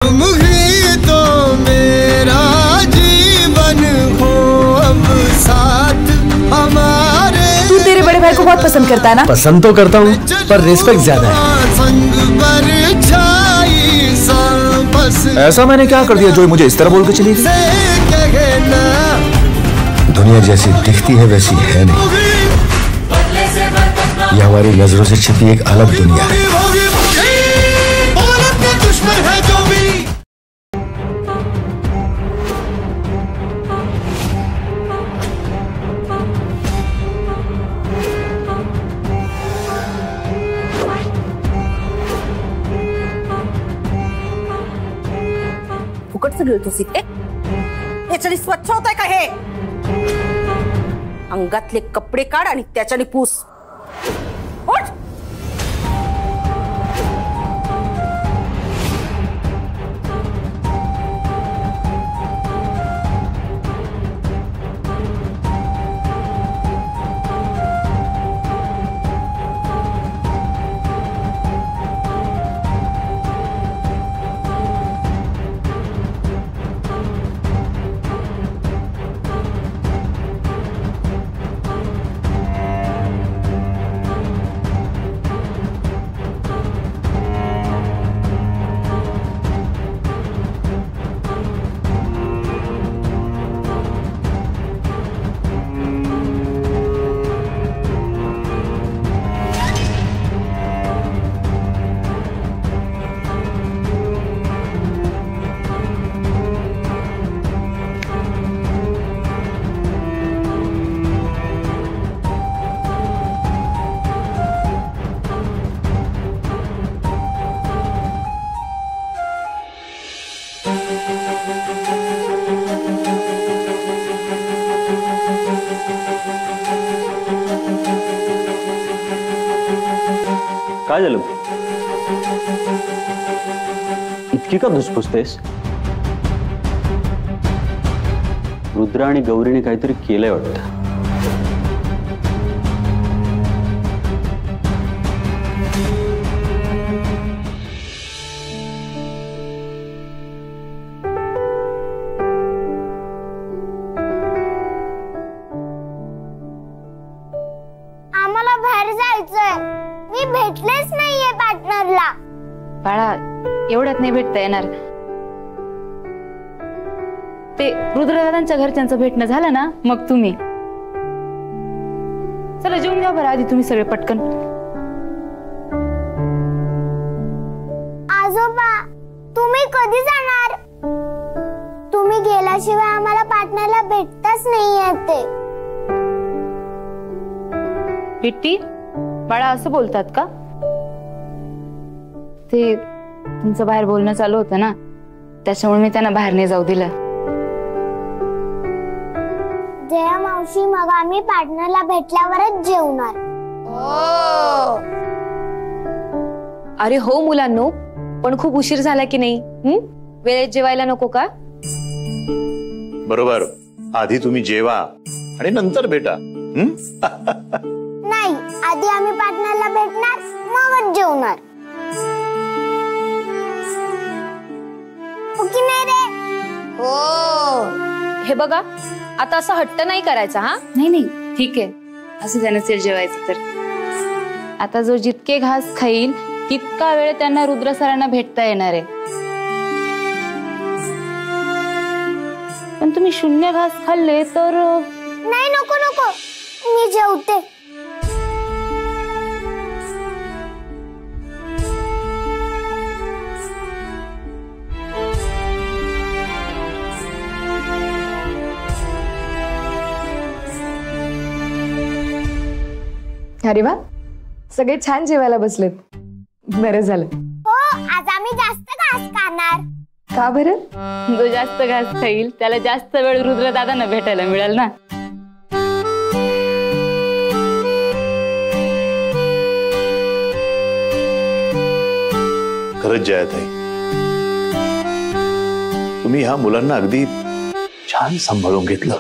तुम ही तो मेरा जीवन हो अब साथ हमारे। तू तेरे बड़े भाई को बहुत पसंद करता है ना? पसंद तो करता हूँ पर रिस्पेक्ट ज्यादा है। संग परछाई सा बस ऐसा मैंने क्या कर दिया जो मुझे इस तरह बोल के चली गई? दुनिया जैसी दिखती है वैसी है नहीं, ये हमारी नजरों से छिपी एक अलग दुनिया है। फुकट से गिळतो शिकते याच्याने स्वच्छ होत आहे का हे? अंगातले कपडे काढ आणि त्याच्याने पूस. उठ. काय झालं? इतकी का धुसफुसतेस? रुद्र आणि गौरीने काहीतरी केलंय वाटतं. आम्हाला बाहेर जायचंय. मी भेटलेच नाहीये पार्टनरला. बाळा एवढ्यात नाही भेटता येणार. ते रुद्रदादांच्या घरच्यांचं भेटणं झालं ना मग तुम्ही चला जेवून घ्या बरं आधी तुम्ही सगळे पटकन. आजोबा तुम्ही कधी जाणार? तुम्ही गेल्याशिवाय आम्हाला पार्टनरला भेटताच नाही येते. पिट्टी बाळा असं बोलतात का? ते तुमचं बाहेर बोलणं चालू होतं ना त्याच्यामुळे मी त्यांना बाहेर नाही जाऊ दिलं. जया मावशी मग आम्ही पार्टनरला भेटल्यावरच जेवणार. अरे हो मुलांनो, पण खूप उशीर झाला की नाही? वेळेत जेवायला नको का? बरोबर, आधी तुम्ही जेवा आणि नंतर भेटा. नाही, आधी आम्ही पार्टनरला भेटणार मगच जेवणार. हो की नाही रे? हो. हे बघा आता असं हट्ट नाही करायचा. हा नाही ठीक आहे असं त्यानं नसेल जेवायचं तर. आता जो जितके घास खाईल तितका वेळ त्यांना रुद्र सरांना भेटता येणार आहे. पण तुम्ही शून्य घास खाल्ले तर नाही. नको नको मी जेवते. अरे वा सगळे छान जेवायला बसलेत. बरं झालं. हो आज आम्ही जास्त घास खाणार. का बरं? जो जास्त घास खाईल त्याला जास्त वेळ रुद्र दादांना भेटायला मिळेल ना. खरंच जयाताई, तुम्ही ह्या मुलांना अगदी छान सांभाळून घेतलं.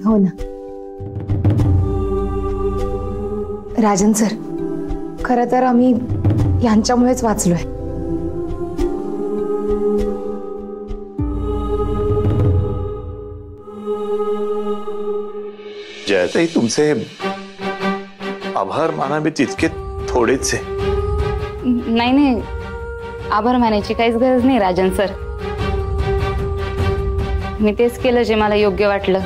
हो ना राजन सर, खरं तर आम्ही यांच्यामुळेच वाचलोय. जयाताई, तुमचे आभार मानावे तितके थोडेच आहे. नाही नाही, आभार मानायची काहीच गरज नाही राजन सर. मी तेच केलं जे मला योग्य वाटलं.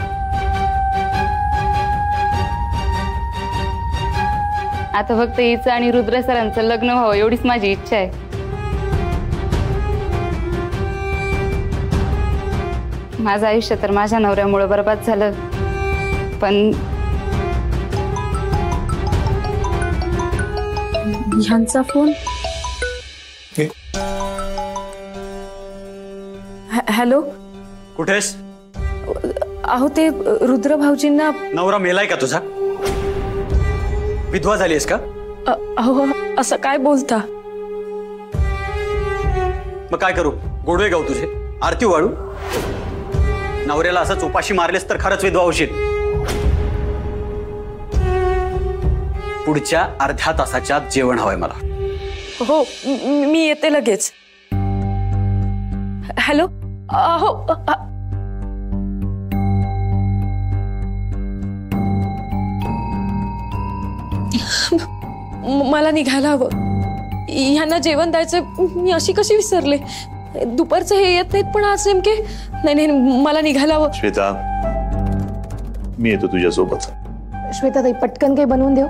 आता फक्त हिचं आणि रुद्र सरांचं लग्न व्हावं एवढीच माझी इच्छा आहे. माझं आयुष्य तर माझ्या नवऱ्यामुळे बरबाद झालं, पण ह्यांचा फोन. हॅलो, कुठेस? अहो ते रुद्र भाऊजींना. नवरा मेलाय का तुझा? विधवा झालीस का? अहो असं काय बोलता? मग काय करू? गोडवे गाव तुझे आरती वाळू? नवऱ्याला असंच उपाशी मारलेस तर खरंच विधवा होशील. पुढच्या अर्ध्या तासाच्या आत जेवण हवंय मला. हो मी येते लगेच. हॅलो, अहो मला निघायला हवं. ह्यांना जेवण द्यायचं. मी अशी कशी विसरले? दुपारचं हे येत नाहीत पण आज नेमके. नाही नाही, मला निघायला हवं. श्वेता, मी येतो तुझ्या सोबत. श्वेता ताई, पटकन काही बनवून देऊ.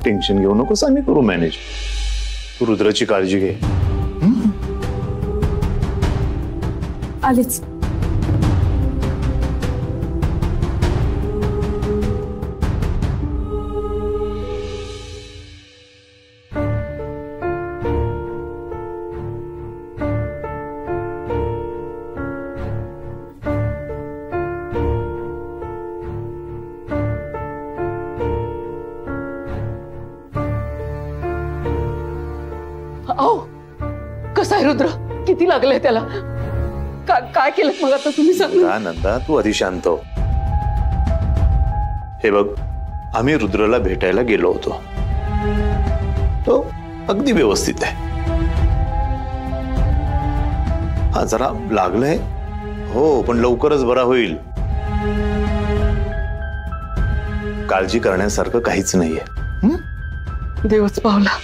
टेन्शन घेऊ नकोस, आम्ही करू मॅनेज. तू रुद्राची काळजी घे. आलीच. कसा आहे रुद्र? किती लागलंय त्याला? काय केलं मग आता तुम्ही सांगा. नंदा, तू आधी शांत हो. हे बघ, आम्ही रुद्रला भेटायला गेलो होतो. तो अगदी व्यवस्थित आहे. हा जरा लागलंय हो, पण लवकरच बरा होईल. काळजी करण्यासारखं काहीच नाहीये. देवच पावला.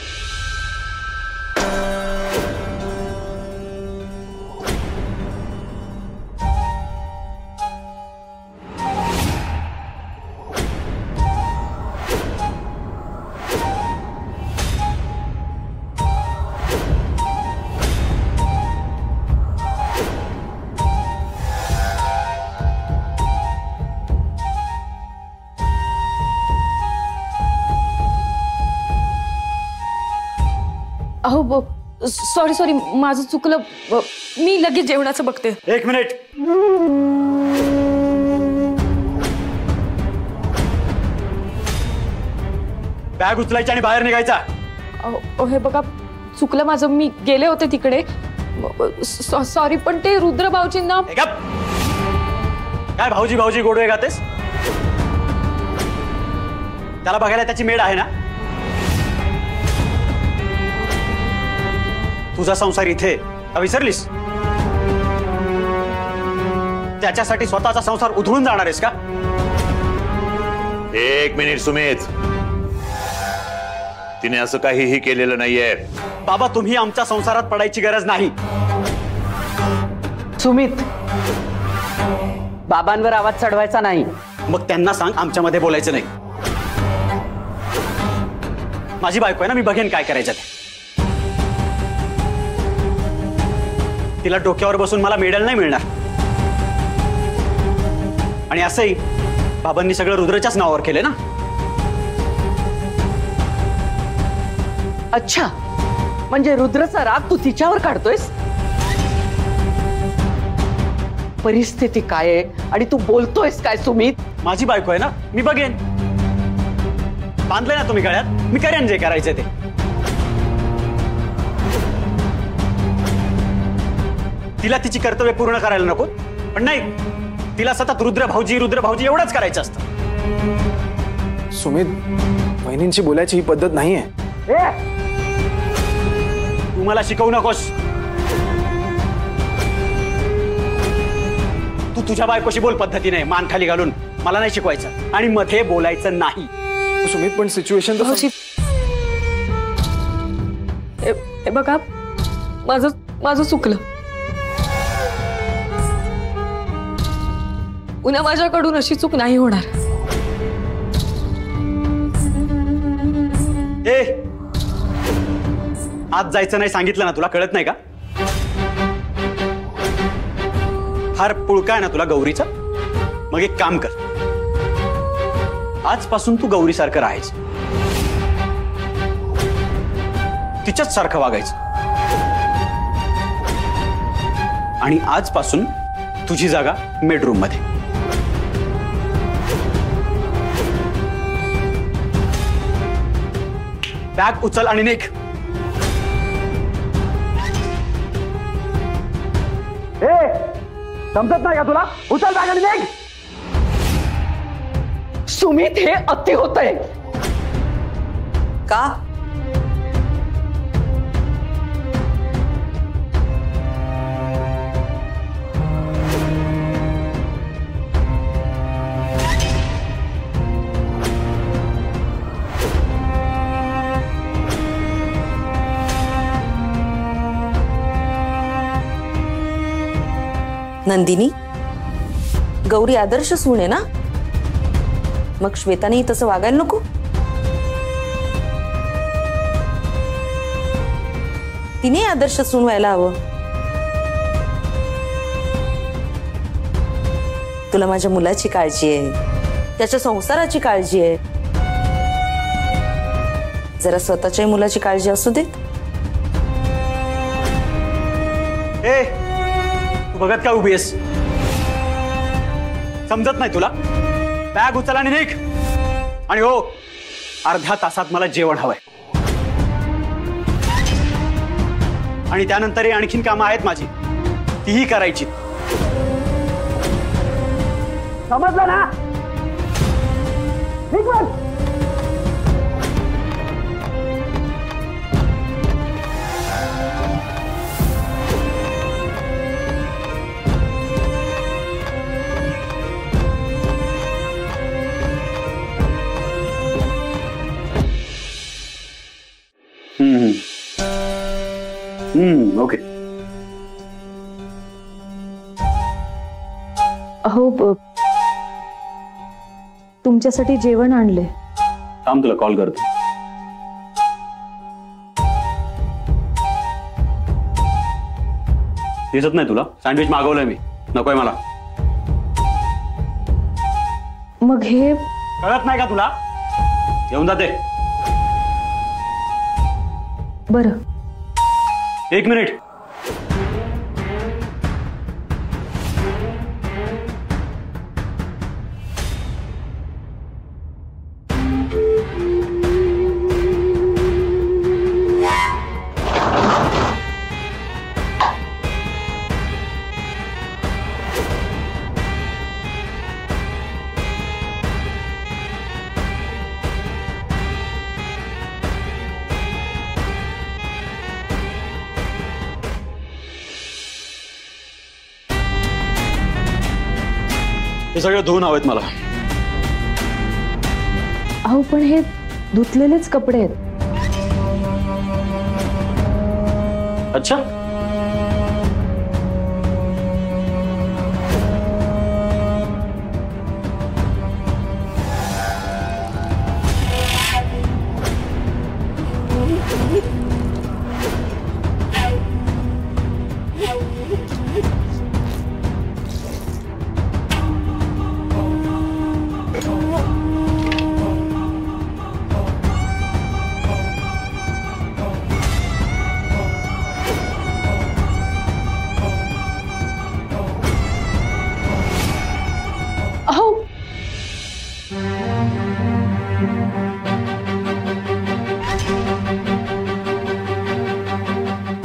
अहो सॉरी, माझं चुकलं. मी लगेच जेवणाचं बघते. एक मिनिट. बॅग उचलायची आणि बाहेर निघायचा. हे बघा, चुकलं माझं. मी गेले होते तिकडे. सॉरी, पण ते रुद्र भाऊजींना. काय भाऊजी भाऊजी गोडवे गातेस? त्याला बघायला त्याची मेड आहे ना. तुझा संसार इथे विसरलीस? त्याच्यासाठी स्वतःचा संसार उधळून जाणार आहेस का? एक मिनिट सुमित, तिने असं काहीही केलेलं नाहीये. बाबा, तुम्ही आमच्या संसारात पडायची गरज नाही. सुमित, बाबांवर आवाज चढवायचा नाही. मग त्यांना सांग आमच्यामध्ये बोलायचं नाही. माझी बायको आहे ना, मी बघेन काय करायचं ते. तिला डोक्यावर बसून मला मेडल नाही मिळणार. आणि असंही बाबांनी सगळं रुद्रच्याच नावावर केले ना. अच्छा, म्हणजे रुद्रचा राग तू तिच्यावर काढतोयस? परिस्थिती काय आहे आणि तू बोलतोयस काय सुमित? माझी बायको आहे ना, मी बघेन. बांधलंय ना तुम्ही गळ्यात, मी करेन जे करायचं ते. तिला तिची कर्तव्य पूर्ण करायला नको, पण नाही, तिला सतत रुद्र भाऊजी एवढंच करायचं असतं. सुमित, वहिनींची बोलायची ही पद्धत नाहीये. तू मला शिकवू नकोस. तू तुझ्या बायकोशी बोल पद्धतीने, मान खाली घालून. मला नाही शिकवायचं आणि मध्ये बोलायचं नाही. सुमित पण सिच्युएशन हे बघा, माझं चुकलं. पुन्हा माझ्याकडून अशी चूक नाही होणार. आज जायचं नाही सांगितलं ना तुला, कळत नाही का? फार पुळका आहे ना तुला गौरीचा. मग एक काम कर, आजपासून तू गौरीसारखं राहायचं, तिच्याच सारखं वागायचं. आणि आजपासून तुझी जागा बेडरूम मध्ये. बॅग उचल आणि निघ. समजत नाही का तुला? उचल बॅग आणि निघ. सुमित, हे अति होतंय. का? नंदिनी, गौरी आदर्श सून आहे ना, मग श्वेताने तसं वागायला नको. तिने आदर्श सून व्हायला हवं. तुला माझ्या मुलाची काळजी आहे, त्याच्या संसाराची काळजी आहे. जरा स्वतःच्या मुलाची काळजी असू दे. तू बघत का उभी आहेस? समजत नाही तुला? बॅग उचल आणि निघ. आणि हो, अर्ध्या तासात मला जेवण हवंय. आणि त्यानंतरही आणखीन कामं आहेत माझी, तीही करायची. समजलं ना? निघ मग. ओके. अहो, तुमच्यासाठी जेवण आणले. थांब, तुला कॉल करतो. दिसत नाही तुला? सँडविच मागवलंय मी. नकोय मला. मग हे कळत नाही का तुला? येऊन जाते. बरं. 1 मिनिट. हे सगळं धुवून हवेत मला. अहो, पण हे धुतलेलेच कपडे आहेत. अच्छा,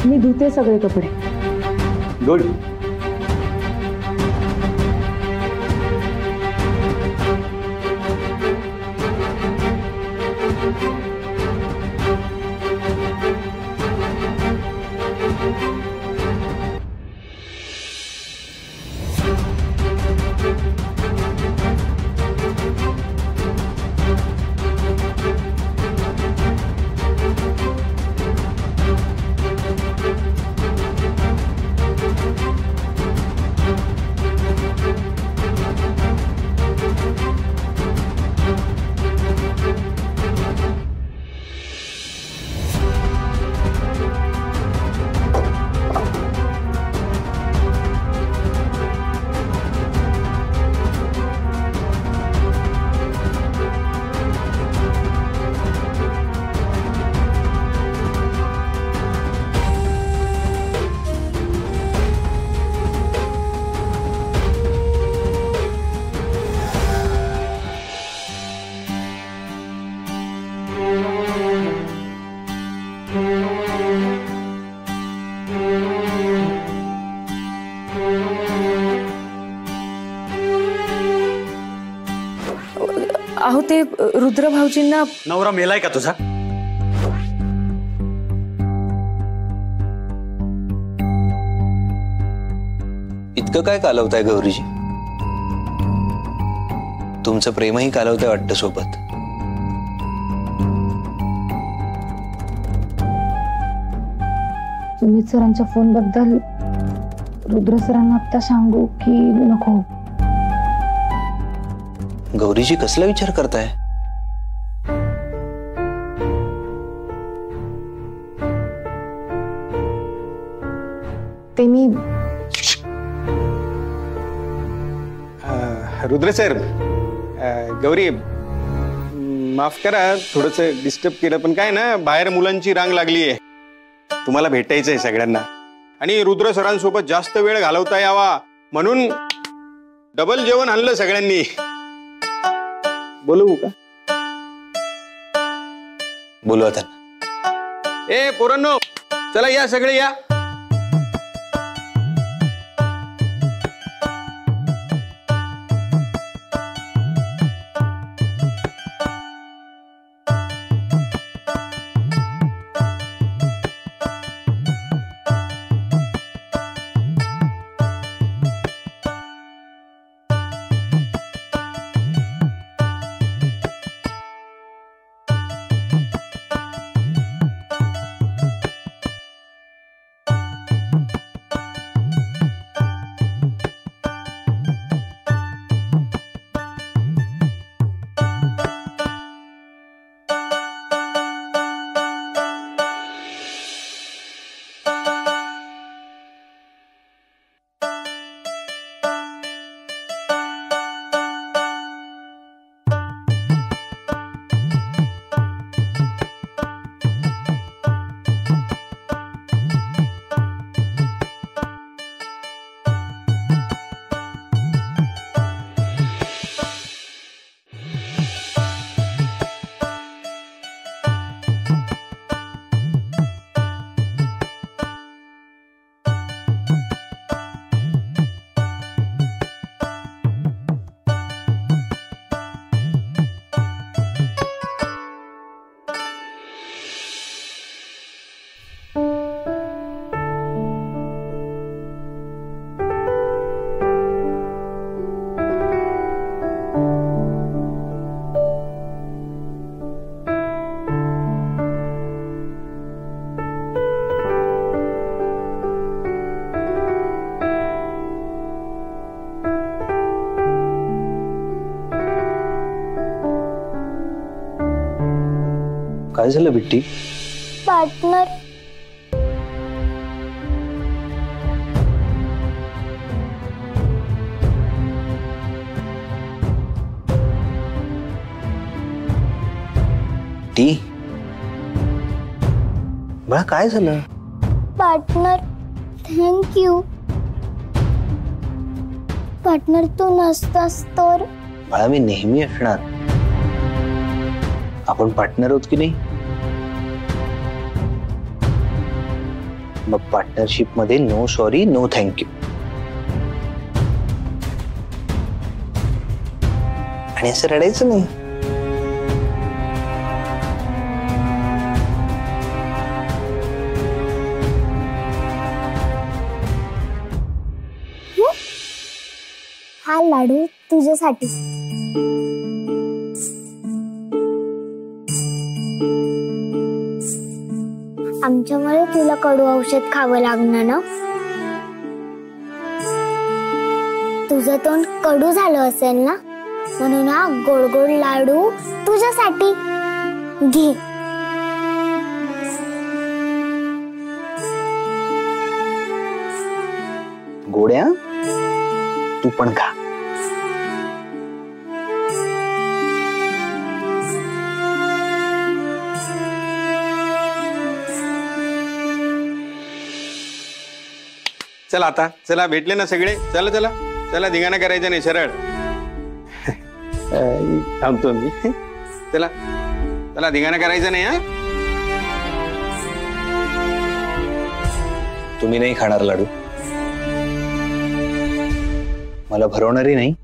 मी धुते सगळे कपडे. गुड. ते रुद्र भाऊजींना. नवरा मेलाय का तुझा? इतकं काय कालवताय गौरीजी? तुमचं प्रेमही कालवतंय वाटतं सोबत. सुमित सरांच्या फोन बद्दल रुद्र सरांना आता सांगू की नको? गौरीजी कसला विचार करताय? ते मी रुद्र सर, गौरी माफ करा, थोडस डिस्टर्ब केलं, पण काय ना, बाहेर मुलांची रांग लागली आहे, तुम्हाला भेटायचंय सगळ्यांना, आणि रुद्र सरांसोबत जास्त वेळ घालवता यावा म्हणून डबल जेवण आणलं सगळ्यांनी. बोलवू का? बोलवा त्यांना. ए पोरांनो, चला या, सगळे या. काय झालं बिट्टी? पार्टनर. टी बळा, काय झालं? Partner, thank you. पार्टनर, तू नसतास तर. बाळा, मी नेहमी असणार. आपण पार्टनर आहोत की नाही? मग पार्टनरशिप मध्ये नो सॉरी, नो थँक्यू. आणि असं रडायचं नाही. हा लाडू तुझ्यासाठी. आमच्यामुळे तुला कडू औषध खावं लागणार ना. तुझं तोंड कडू झालं असेल ना, म्हणून हा गोड गोड लाडू तुझ्यासाठी. घे. गोड्या, तू पण खा. चला आता, चला भेटले ना सगळे, चला चला चला, धिंगाणा करायचा नाही, सरळ थांबतो मी. चला चला, धिंगाणा करायचा नाही. हा, तुम्ही नाही खाणार लाडू? मला भरवणारी नाही?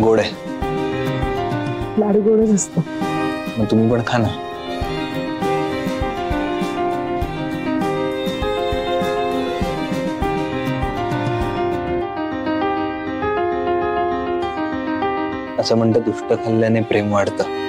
गोड आहे. लाडू गोडच असतो. मग तुम्ही पण खा ना. असं म्हणतात दुष्ट खाल्ल्याने प्रेम वाढतं.